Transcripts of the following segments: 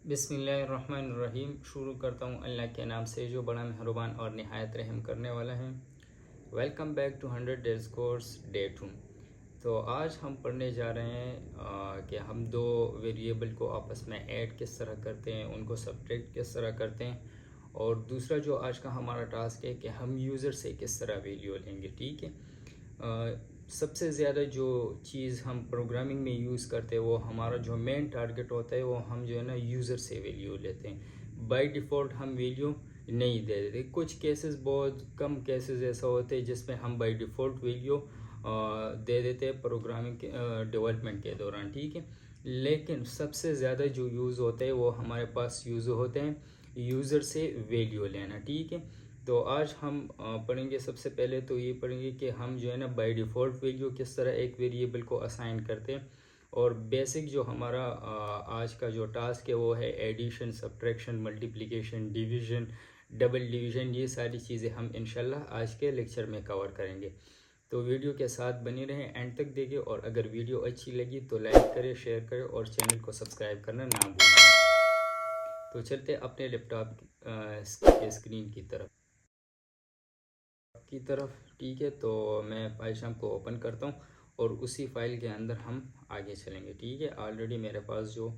बिस्मिल्लाहिर्रहमानिर्रहीम। शुरू करता हूँ अल्लाह के नाम से जो बड़ा मेहरबान और निहायत रहम करने वाला है। Welcome back to 100 days course day 2। तो आज हम पढ़ने जा रहे हैं कि हम दो वेरिएबल को आपस में ऐड किस तरह करते हैं, उनको सब्ट्रैक्ट किस तरह करते हैं, और दूसरा जो आज का हमारा टास्क है कि हम यूज़र से किस तरह वैल्यू लेंगे। ठीक है। सबसे ज़्यादा जो चीज़ हम प्रोग्रामिंग में यूज़ करते हैं वो हमारा जो मेन टारगेट होता है वो हम जो है ना यूज़र से वैल्यू लेते हैं। बाय डिफ़ॉल्ट हम वैल्यू नहीं दे देते। कुछ केसेस, बहुत कम केसेस ऐसा होते हैं जिसमें हम बाय डिफ़ॉल्ट वैल्यू दे देते हैं प्रोग्रामिंग के डेवलपमेंट के दौरान। ठीक है। लेकिन सबसे ज़्यादा जो यूज़ होते हैं वो हमारे पास यूज़ होते हैं यूज़र से वैल्यू लेना। ठीक है। तो आज हम पढ़ेंगे, सबसे पहले तो ये पढ़ेंगे कि हम जो है ना बाय डिफ़ॉल्ट वैल्यू किस तरह एक वेरिएबल को असाइन करते हैं, और बेसिक जो हमारा आज का जो टास्क है वो है addition, subtraction, multiplication, division, double division. ये सारी चीज़ें हम इंशाल्लाह आज के लेक्चर में कवर करेंगे। तो वीडियो के साथ बने रहें, एंड तक देखिए, और अगर वीडियो अच्छी लगी तो लाइक करें, शेयर करें और चैनल को सब्सक्राइब करना ना भूलें। तो चलते अपने लैपटॉप की स्क्रीन की तरफ। ठीक है। तो मैं फाइल को ओपन करता हूँ और उसी फाइल के अंदर हम आगे चलेंगे। ठीक है। ऑलरेडी मेरे पास जो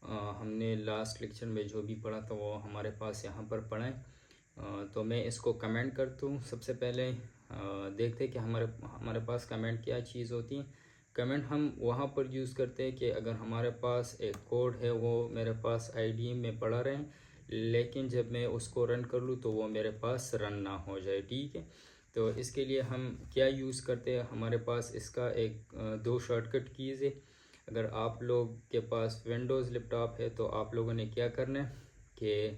हमने लास्ट लेक्चर में जो भी पढ़ा था वो हमारे पास यहाँ पर पढ़ा है। तो मैं इसको कमेंट करता हूँ। सबसे पहले देखते हैं कि हमारे पास कमेंट क्या चीज़ होती है। कमेंट हम वहाँ पर यूज़ करते हैं कि अगर हमारे पास एक कोड है वो मेरे पास आईडी में पड़ा रहे, लेकिन जब मैं उसको रन कर लूँ तो वो मेरे पास रन ना हो जाए। ठीक है। तो इसके लिए हम क्या यूज़ करते हैं, हमारे पास इसका दो शॉर्टकट कीज़ है। अगर आप लोग के पास विंडोज़ लैपटॉप है तो आप लोगों ने क्या करना है कि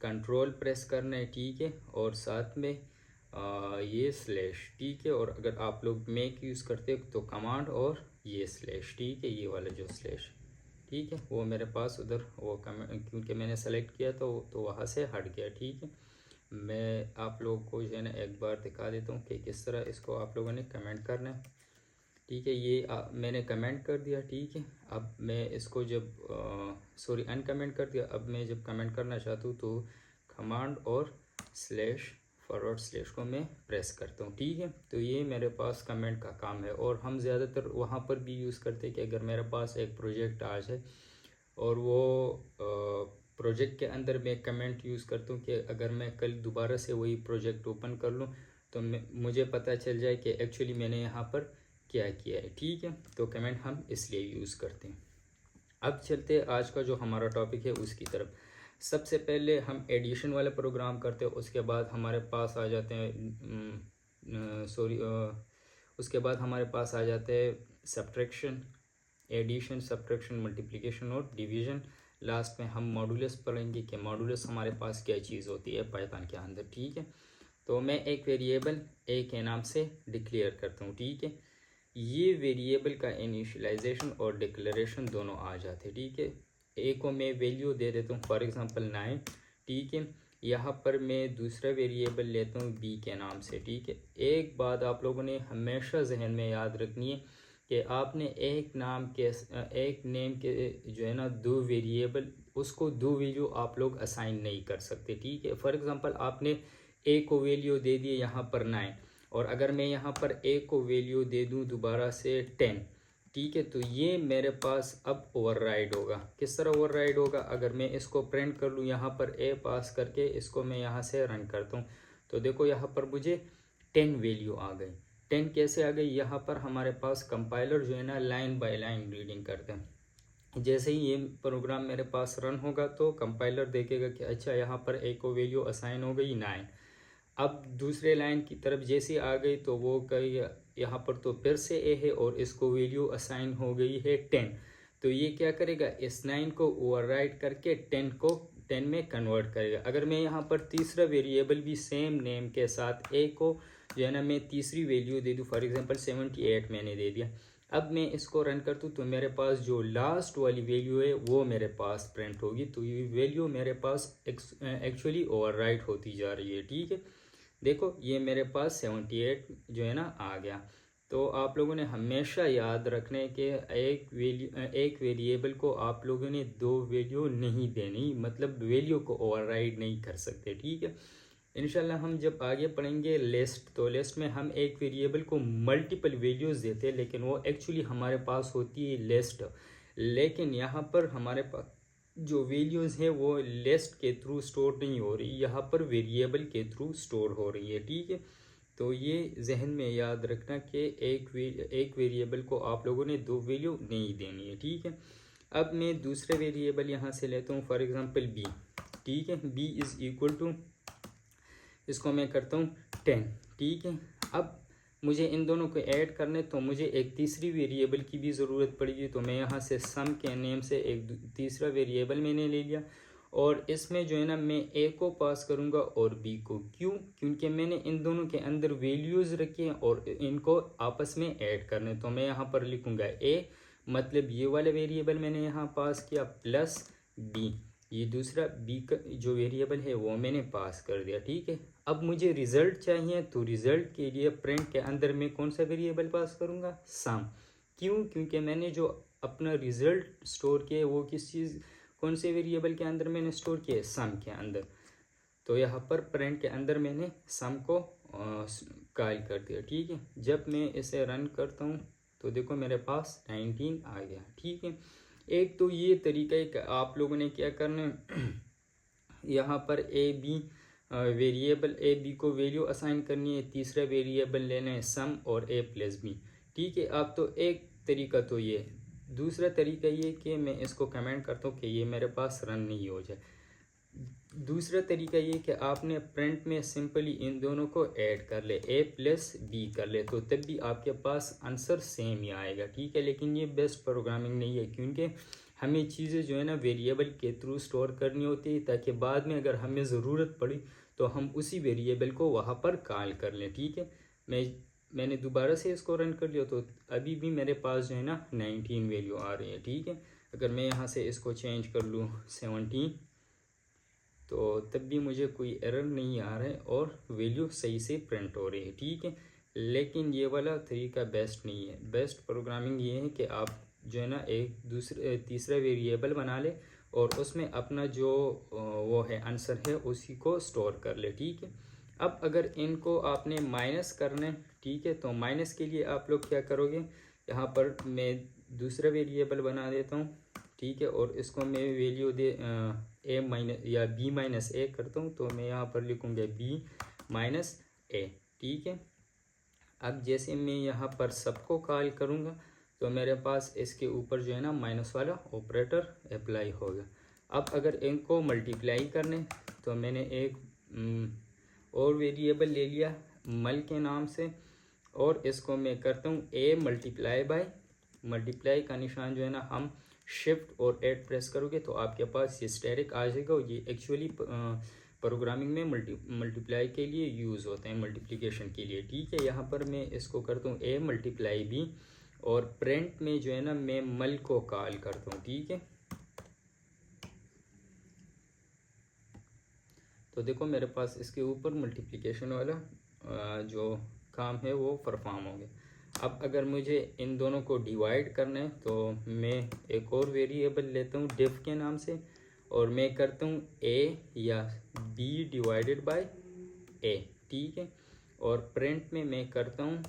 कंट्रोल प्रेस करना है। ठीक है। और साथ में ये स्लैश। ठीक है। और अगर आप लोग मैक यूज़ करते हो तो कमांड और ये स्लैश। ठीक है। ये वाला जो स्लैश, ठीक है, वो मेरे पास उधर वो क्योंकि मैंने सेलेक्ट किया तो वहाँ से हट गया। ठीक है। मैं आप लोगों को जो है ना एक बार दिखा देता हूँ कि किस तरह इसको आप लोगों ने कमेंट करना है। ठीक है। ये मैंने कमेंट कर दिया। ठीक है। अब मैं इसको जब सॉरी अनकमेंट कर दिया। अब मैं जब कमेंट करना चाहता हूँ तो कमांड और स्लैश फॉरवर्ड स्लैश को मैं प्रेस करता हूँ। ठीक है। तो ये मेरे पास कमेंट का काम है, और हम ज़्यादातर वहाँ पर भी यूज़ करते हैं कि अगर मेरे पास एक प्रोजेक्ट आज है और वो प्रोजेक्ट के अंदर मैं कमेंट यूज़ करता हूँ कि अगर मैं कल दोबारा से वही प्रोजेक्ट ओपन कर लूँ तो मुझे पता चल जाए कि एक्चुअली मैंने यहाँ पर क्या किया है। ठीक है। तो कमेंट हम इसलिए यूज़ करते हैं। अब चलते आज का जो हमारा टॉपिक है उसकी तरफ। सबसे पहले हम एडिशन वाला प्रोग्राम करते हैं, उसके बाद हमारे पास आ जाते हैं उसके बाद हमारे पास आ जाते हैं सब्ट्रैक्शन, एडिशन, सब्ट्रैक्शन, मल्टीप्लिकेशन और डिवीज़न। लास्ट में हम मॉडुलस पढ़ेंगे कि मॉडुलस हमारे पास क्या चीज़ होती है पाइथन के अंदर। ठीक है। तो मैं एक वेरिएबल ए के नाम से डिक्लेयर करता हूँ। ठीक है। ये वेरिएबल का इनिशियलाइजेशन और डिक्लेरेशन दोनों आ जाते हैं। ठीक है। ए को मैं वैल्यू दे देता हूँ, फॉर एग्जांपल 9। ठीक है। यहाँ पर मैं दूसरा वेरिएबल लेता हूँ बी के नाम से। ठीक है। एक बात आप लोगों ने हमेशा जहन में याद रखनी है कि आपने एक नेम के जो है ना दो वेरिएबल, उसको दो वैल्यू आप लोग असाइन नहीं कर सकते। ठीक है। फॉर एग्जांपल आपने ए को वैल्यू दे दिए यहाँ पर 9, और अगर मैं यहाँ पर ए को वैल्यू दे दूँ दोबारा से 10, ठीक है, तो ये मेरे पास अब ओवरराइड होगा। किस तरह ओवरराइड होगा, अगर मैं इसको प्रिंट कर लूँ यहाँ पर ए पास करके, इसको मैं यहाँ से रन करता हूँ तो देखो यहाँ पर मुझे 10 वैल्यू आ गई। 10 कैसे आ गई, यहाँ पर हमारे पास कंपाइलर जो है ना लाइन बाय लाइन रीडिंग करते हैं। जैसे ही ये प्रोग्राम मेरे पास रन होगा तो कंपाइलर देखेगा कि अच्छा यहाँ पर ए को वैल्यू असाइन हो गई 9। अब दूसरे लाइन की तरफ जैसे आ गई तो वो कहेगा यहाँ पर तो फिर से ए है और इसको वैल्यू असाइन हो गई है 10। तो ये क्या करेगा, इस 9 को ओवरराइड करके 10 को 10 में कन्वर्ट करेगा। अगर मैं यहाँ पर तीसरा वेरिएबल भी सेम नेम के साथ ए को जो है ना मैं तीसरी वैल्यू दे दूँ, फॉर एग्जांपल 78 मैंने दे दिया। अब मैं इसको रन करता हूँ तो मेरे पास जो लास्ट वाली वैल्यू है वो मेरे पास प्रिंट होगी। तो ये वैल्यू मेरे पास एक्चुअली ओवरराइड होती जा रही है। ठीक है। देखो ये मेरे पास 78 जो है ना आ गया। तो आप लोगों ने हमेशा याद रखने के एक वेरिएबल को आप लोगों ने दो वैल्यू नहीं देनी, मतलब वैल्यू को ओवरराइड नहीं कर सकते, ठीक है। इंशाल्लाह हम जब आगे पढ़ेंगे लिस्ट, तो लिस्ट में हम एक वेरिएबल को मल्टीपल वैल्यूज़ देते हैं, लेकिन वो एक्चुअली हमारे पास होती है लिस्ट। लेकिन यहाँ पर हमारे पास जो वैल्यूज़ है वो लिस्ट के थ्रू स्टोर नहीं हो रही, यहाँ पर वेरिएबल के थ्रू स्टोर हो रही है, ठीक है। तो ये जहन में याद रखना कि एक वेरिएबल को आप लोगों ने दो वैल्यू नहीं देनी है, ठीक है। अब मैं दूसरे वेरिएबल यहाँ से लेता हूँ, फॉर एग्जांपल बी, ठीक है। बी इज़ इक्वल टू, इसको मैं करता हूँ 10, ठीक है। अब मुझे इन दोनों को ऐड करने, तो मुझे एक तीसरी वेरिएबल की भी ज़रूरत पड़ेगी। तो मैं यहाँ से सम के नेम से एक तीसरा वेरिएबल मैंने ले लिया, और इसमें जो है ना मैं ए को पास करूँगा और बी को। क्यों? क्योंकि मैंने इन दोनों के अंदर वैल्यूज़ रखी हैं और इनको आपस में ऐड करने। तो मैं यहाँ पर लिखूँगा ए, मतलब ये वाला वेरिएबल मैंने यहाँ पास किया, प्लस बी, ये दूसरा बी का जो वेरिएबल है वो मैंने पास कर दिया, ठीक है। अब मुझे रिज़ल्ट चाहिए, तो रिज़ल्ट के लिए प्रिंट के अंदर मैं कौन सा वेरिएबल पास करूँगा? सम। क्यों? क्योंकि मैंने जो अपना रिज़ल्ट स्टोर किया है वो किस चीज़, कौन से वेरिएबल के अंदर मैंने स्टोर किया है? सम के अंदर। तो यहाँ पर प्रिंट के अंदर मैंने सम को कॉल कर दिया, ठीक है। जब मैं इसे रन करता हूँ तो देखो मेरे पास 19 आ गया, ठीक है। एक तो ये तरीका है कि आप लोगों ने क्या करना है, यहाँ पर A B variable A B को वैल्यू असाइन करनी है, तीसरा वेरिएबल लेना है सम और ए प्लस बी, ठीक है। अब तो एक तरीका तो ये है, दूसरा तरीका ये कि मैं इसको कमेंट करता हूँ कि ये मेरे पास रन नहीं हो जाए। दूसरा तरीका ये कि आपने प्रिंट में सिंपली इन दोनों को ऐड कर ले, ए प्लस बी कर ले, तो तब भी आपके पास आंसर सेम ही आएगा, ठीक है। लेकिन ये बेस्ट प्रोग्रामिंग नहीं है, क्योंकि हमें चीज़ें जो है ना वेरिएबल के थ्रू स्टोर करनी होती है, ताकि बाद में अगर हमें ज़रूरत पड़ी तो हम उसी वेरिएबल को वहाँ पर कॉल कर लें, ठीक है। मैंने दोबारा से इसको रन कर लिया, तो अभी भी मेरे पास जो है ना 19 वैल्यू आ रही है, ठीक है। अगर मैं यहाँ से इसको चेंज कर लूँ 17, तो तब भी मुझे कोई एरर नहीं आ रहा है और वैल्यू सही से प्रिंट हो रही है, ठीक है। लेकिन ये वाला तरीका बेस्ट नहीं है। बेस्ट प्रोग्रामिंग ये है कि आप जो है ना एक दूसरे तीसरा वेरिएबल बना ले और उसमें अपना जो वो है आंसर है उसी को स्टोर कर ले, ठीक है। अब अगर इनको आपने माइनस करना है, ठीक है, तो माइनस के लिए आप लोग क्या करोगे, यहाँ पर मैं दूसरा वेरिएबल बना देता हूँ, ठीक है, और इसको मैं वैल्यू दे ए माइनस या बी माइनस ए करता हूँ। तो मैं यहाँ पर लिखूँगा बी माइनस ए, ठीक है। अब जैसे मैं यहाँ पर सबको कॉल करूँगा तो मेरे पास इसके ऊपर जो है ना माइनस वाला ऑपरेटर अप्लाई होगा। अब अगर इनको मल्टीप्लाई करने, तो मैंने एक और वेरिएबल ले लिया मल के नाम से, और इसको मैं करता हूँ ए मल्टीप्लाई बाय, मल्टीप्लाई का निशान जो है ना हम शिफ्ट और ऐड प्रेस करोगे तो आपके पास ये स्टैटिक आ जाएगा। और ये एक्चुअली प्रोग्रामिंग में मल्टीप्लाई के लिए यूज़ होते हैं, मल्टीप्लिकेशन के लिए, ठीक है। यहाँ पर मैं इसको करता हूँ ए मल्टीप्लाई बी, और प्रिंट में जो है ना मैं मल को कॉल करता हूँ, ठीक है। तो देखो मेरे पास इसके ऊपर मल्टीप्लिकेशन वाला जो काम है वो परफॉर्म हो गया। अब अगर मुझे इन दोनों को डिवाइड करना है तो मैं एक और वेरिएबल लेता हूँ डिफ के नाम से, और मैं करता हूँ ए या बी डिवाइडेड बाय ए, ठीक है। और प्रिंट में मैं करता हूँ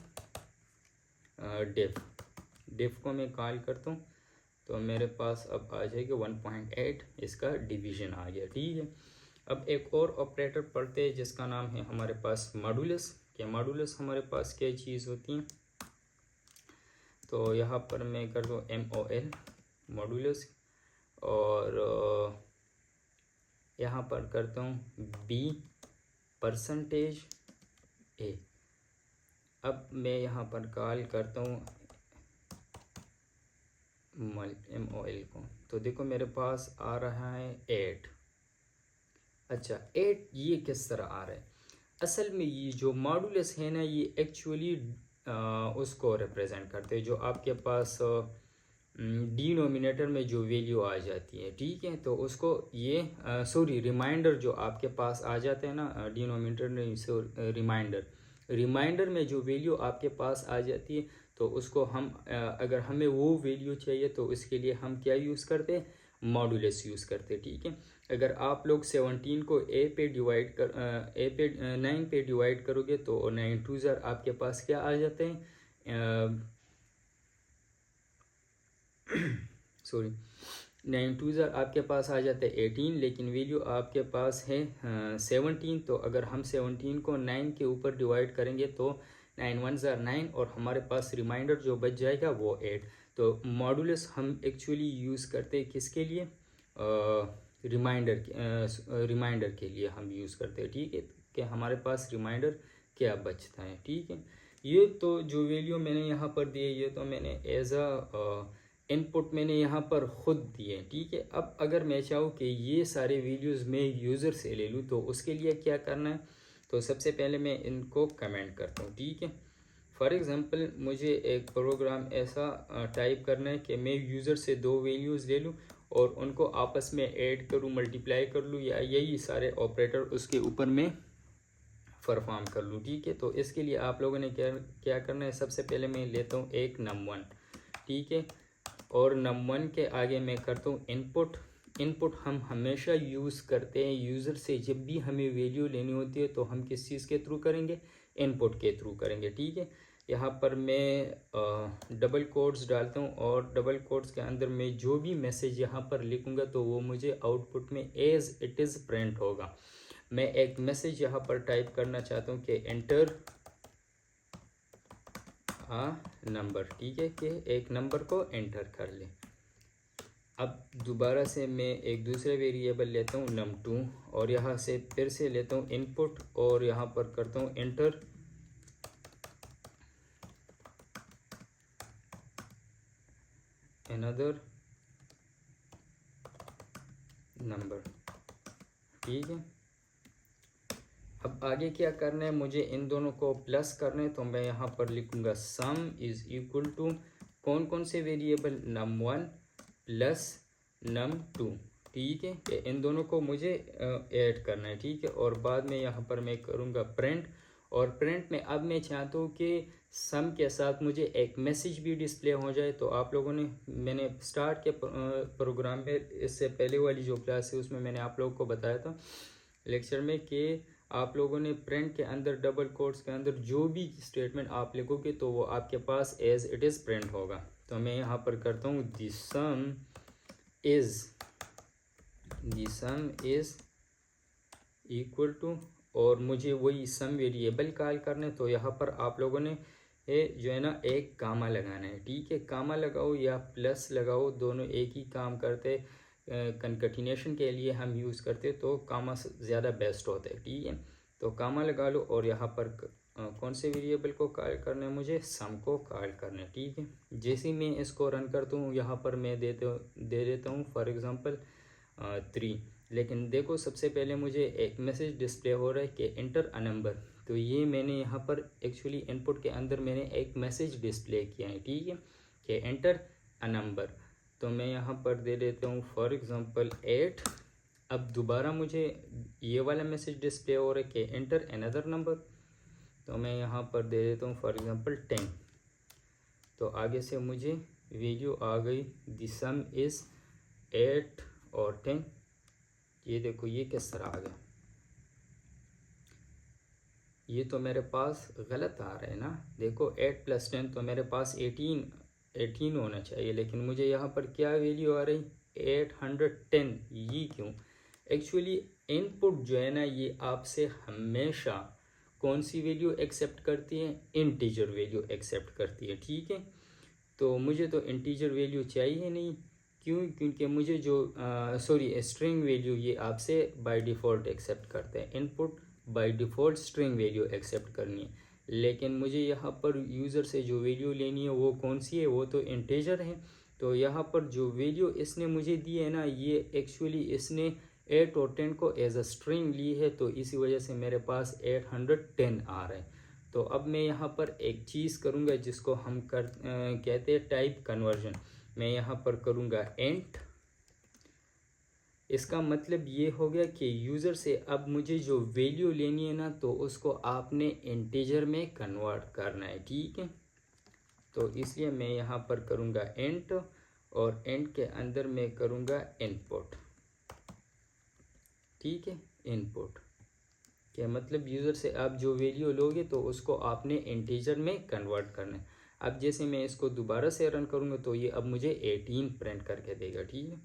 डिफ को मैं कॉल करता हूँ, तो मेरे पास अब आ जाएगा 1.8, इसका डिवीजन आ गया, ठीक है। अब एक और ऑपरेटर पढ़ते हैं जिसका नाम है हमारे पास मॉडुलस। क्या मॉडुलस हमारे पास क्या चीज़ होती है, तो यहाँ पर मैं कर दूँ MOL मॉडुलस, और यहाँ पर करता हूँ B परसेंटेज A। अब मैं यहाँ पर कॉल करता हूँ MOL को, तो देखो मेरे पास आ रहा है 8। अच्छा 8 ये किस तरह आ रहा है, असल में ये जो मॉडुलस है ना ये एक्चुअली उसको रिप्रेजेंट करते हैं जो आपके पास डिनोमिनेटर में जो वैल्यू आ जाती है, ठीक है। तो उसको ये सॉरी रिमाइंडर जो आपके पास आ जाते हैं ना डिनोमिनेटर नहीं, रिमाइंडर रिमाइंडर में जो वैल्यू आपके पास आ जाती है तो उसको हम अगर हमें वो वैल्यू चाहिए तो उसके लिए हम क्या यूज़ करते हैं, मॉडुलस यूज़ करते हैं। ठीक है, अगर आप लोग 17 को ए पे 9 पे डिवाइड करोगे तो 9 2 ज़र आपके पास क्या आ जाते हैं, सॉरी 9 2 ज़र आपके पास आ जाते हैं 18, लेकिन वैल्यू आपके पास है 17। तो अगर हम 17 को 9 के ऊपर डिवाइड करेंगे तो 9 1 ज़र 9 और हमारे पास रिमाइंडर जो बच जाएगा वो 8। तो मॉडुलस हम एक्चुअली यूज़ करते हैं किसके लिए, रिमाइंडर के लिए हम यूज़ करते हैं। ठीक है, कि हमारे पास रिमाइंडर क्या बचता है। ठीक है, ये तो जो वैल्यू मैंने यहाँ पर दी है ये तो मैंने एज अ इनपुट मैंने यहाँ पर ख़ुद दिए। ठीक है, अब अगर मैं चाहूँ कि ये सारे वीडियोस मैं यूज़र से ले लूँ तो उसके लिए क्या करना है, तो सबसे पहले मैं इनको कमेंट करता हूँ। ठीक है, फॉर एग्ज़ाम्पल मुझे एक प्रोग्राम ऐसा टाइप करना है कि मैं यूज़र से 2 वैल्यूज़ ले लूँ और उनको आपस में ऐड करूँ, मल्टीप्लाई कर लूँ या यही सारे ऑपरेटर उसके ऊपर मैं परफॉर्म कर लूँ। ठीक है, तो इसके लिए आप लोगों ने क्या क्या करना है, सबसे पहले मैं लेता हूँ एक num1। ठीक है, और num1 के आगे मैं करता हूँ इनपुट। इनपुट हम हमेशा यूज़ करते हैं यूज़र से, जब भी हमें वैल्यू लेनी होती है तो हम किस चीज़ के थ्रू करेंगे, इनपुट के थ्रू करेंगे। ठीक है, यहाँ पर मैं डबल कोट्स डालता हूँ और डबल कोट्स के अंदर मैं जो भी मैसेज यहाँ पर लिखूँगा तो वो मुझे आउटपुट में एज इट इज़ प्रिंट होगा। मैं एक मैसेज यहाँ पर टाइप करना चाहता हूँ कि एंटर आ नंबर। ठीक है, कि एक नंबर को एंटर कर ले। अब दोबारा से मैं एक दूसरे वेरिएबल लेता हूँ num2 और यहाँ से फिर से लेता हूँ इनपुट और यहाँ पर करता हूँ एंटर अनदर नंबर। ठीक है, अब आगे क्या करना है, मुझे इन दोनों को प्लस करना है तो मैं यहाँ पर लिखूँगा सम इज़ इक्वल टू कौन कौन से वेरिएबल, num1 प्लस num2। ठीक है, कि इन दोनों को मुझे ऐड करना है। ठीक है, और बाद में यहाँ पर मैं करूँगा प्रिंट, और प्रिंट में अब मैं चाहता हूँ कि सम के साथ मुझे एक मैसेज भी डिस्प्ले हो जाए। तो आप लोगों ने, मैंने स्टार्ट के प्रोग्राम में इससे पहले वाली जो क्लास है उसमें मैंने आप लोगों को बताया था लेक्चर में कि आप लोगों ने प्रिंट के अंदर डबल कोट्स के अंदर जो भी स्टेटमेंट आप लिखोगे तो वो आपके पास एज इट इज़ प्रिंट होगा। तो मैं यहाँ पर करता हूँ the sum is equal to, और मुझे वही सम वेरिएबल कॉल करना है। तो यहाँ पर आप लोगों ने जो है ना एक कामा लगाना है। ठीक है, कामा लगाओ या प्लस लगाओ, दोनों एक ही काम करते। कंकटिनेशन के लिए हम यूज़ करते तो कामा ज़्यादा बेस्ट होता है। ठीक है, तो कामा लगा लो और यहाँ पर कौन से वेरिएबल को कॉल करना है, मुझे सम को कॉल करना है। ठीक है, जैसे ही मैं इसको रन करता हूँ यहाँ पर मैं दे देता हूँ फॉर एग्ज़ाम्पल 3। लेकिन देखो सबसे पहले मुझे एक मैसेज डिस्प्ले हो रहा है कि एंटर अ नंबर। तो ये मैंने यहाँ पर एक्चुअली इनपुट के अंदर मैंने एक मैसेज डिस्प्ले किया है। ठीक है, कि एंटर अ नंबर। तो मैं यहाँ पर दे देता हूँ फॉर एग्ज़ाम्पल 8। अब दोबारा मुझे ये वाला मैसेज डिस्प्ले हो रहा है कि एंटर अनदर नंबर। तो मैं यहाँ पर दे देता हूँ फॉर एग्ज़ाम्पल 10। तो आगे से मुझे वैल्यू आ गई, द सम इज़ 8 और 10। ये देखो ये किस तरह आ गया, ये तो मेरे पास गलत आ रहा है ना। देखो 8 + 10 तो मेरे पास 18 होना चाहिए, लेकिन मुझे यहाँ पर क्या वैल्यू आ रही, 810। ये क्यों? एक्चुअली इनपुट जो है ना ये आपसे हमेशा कौन सी वैल्यू एक्सेप्ट करती है, इंटीजर वैल्यू एक्सेप्ट करती है। ठीक है, तो मुझे तो इंटीजर वैल्यू चाहिए नहीं। क्यों? क्योंकि मुझे जो स्ट्रिंग वैल्यू ये आपसे बाय डिफ़ॉल्ट एक्सेप्ट करते हैं। Input by default string value accept करनी है, लेकिन मुझे यहाँ पर यूज़र से जो वैल्यू लेनी है वो कौन सी है, वो तो इंटीजर है। तो यहाँ पर जो वैल्यू इसने मुझे दी है ना, ये एक्चुअली इसने 8 और 10 को एज अ स्ट्रिंग ली है, तो इसी वजह से मेरे पास 810 आ रहा है। तो अब मैं यहाँ पर एक चीज़ करूँगा जिसको हम कहते हैं टाइप कन्वर्जन। मैं यहाँ पर करूँगा एंट इसका मतलब ये हो गया कि यूज़र से अब मुझे जो वैल्यू लेनी है ना, तो उसको आपने इंटीजर में कन्वर्ट करना है, ठीक है। तो इसलिए मैं यहाँ पर करूँगा इंट, और इंट के अंदर मैं करूँगा इनपुट, ठीक है। इनपुट क्या मतलब, यूज़र से आप जो वैल्यू लोगे तो उसको आपने इंटीजर में कन्वर्ट करना है। अब जैसे मैं इसको दोबारा से रन करूँगा तो ये अब मुझे 18 प्रिंट करके देगा, ठीक है।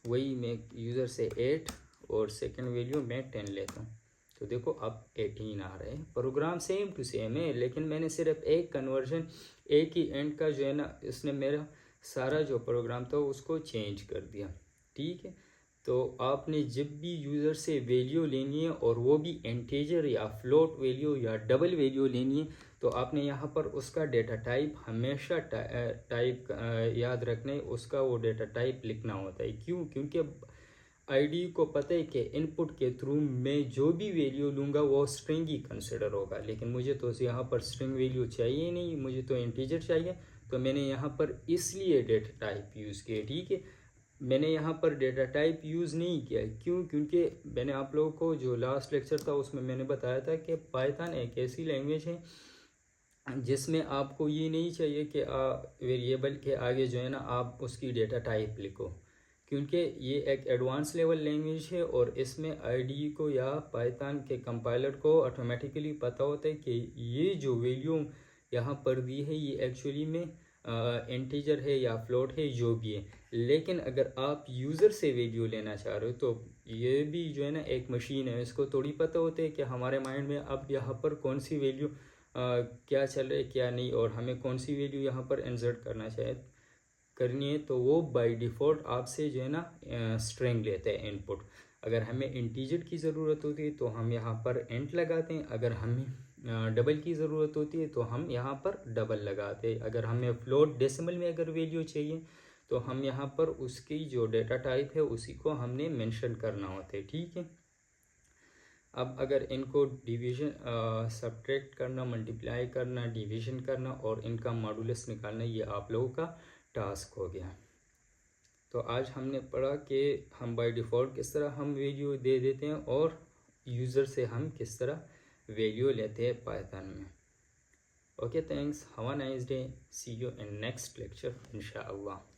वही मैं यूज़र से 8 और सेकंड वैल्यू मैं 10 लेता हूँ, तो देखो अब 18 आ रहे हैं। प्रोग्राम सेम टू सेम है, लेकिन मैंने सिर्फ एक कन्वर्जन, एक ही एंड का जो है ना, इसने मेरा सारा जो प्रोग्राम था उसको चेंज कर दिया, ठीक है। तो आपने जब भी यूज़र से वैल्यू लेनी है और वो भी इंटीजर या फ्लोट वैल्यू या डबल वैल्यू लेनी है, तो आपने यहाँ पर उसका डेटा टाइप हमेशा टाइप याद रखना है, उसका वो डेटा टाइप लिखना होता है। क्यों? क्योंकि आईडी को पता है कि इनपुट के थ्रू मैं जो भी वैल्यू लूँगा वो स्ट्रिंग ही कंसिडर होगा, लेकिन मुझे तो यहाँ पर स्ट्रिंग वैल्यू चाहिए नहीं, मुझे तो इंटीजर चाहिए। तो मैंने यहाँ पर इसलिए डेटा टाइप यूज़ किया, ठीक है। मैंने यहाँ पर डेटा टाइप यूज़ नहीं किया, क्यों? क्योंकि मैंने आप लोगों को जो लास्ट लेक्चर था उसमें मैंने बताया था कि पाइथन एक ऐसी लैंग्वेज है जिसमें आपको ये नहीं चाहिए कि वेरिएबल के आगे जो है ना आप उसकी डेटा टाइप लिखो, क्योंकि ये एक एडवांस लेवल लैंग्वेज है और इसमें आईडी को या पाइथन के कंपाइलर को ऑटोमेटिकली पता होता है कि ये जो वैल्यू यहाँ पर दी है ये एक्चुअली में इंटीजर है या फ्लोट है, जो भी है। लेकिन अगर आप यूज़र से वैल्यू लेना चाह रहे हो तो ये भी जो है ना एक मशीन है, इसको थोड़ी पता होता है कि हमारे माइंड में अब यहाँ पर कौन सी वैल्यू क्या चल रहा है क्या नहीं, और हमें कौन सी वैल्यू यहाँ पर इंसर्ट करनी है। तो वो बाय डिफ़ॉल्ट आपसे जो है ना स्ट्रिंग लेते हैं इनपुट। अगर हमें इंटीजर की ज़रूरत होती है तो हम यहाँ पर इंट लगाते हैं, अगर हमें डबल की ज़रूरत होती है तो हम यहाँ पर डबल लगाते हैं, अगर हमें फ्लोट डेसिमल में अगर वैल्यू चाहिए तो हम यहाँ पर उसकी जो डेटा टाइप है उसी को हमने मेंशन करना होता है, ठीक है। अब अगर इनको डिवीज़न सब्ट्रैक्ट करना, मल्टीप्लाई करना, डिवीज़न करना और इनका मॉडुलस निकालना, ये आप लोगों का टास्क हो गया। तो आज हमने पढ़ा कि हम बाय डिफ़ॉल्ट किस तरह हम वैल्यू दे देते हैं और यूज़र से हम किस तरह वैल्यू लेते हैं पाइथन में। Okay, thanks, have a nice day, see you in next lecture इंशाअल्लाह।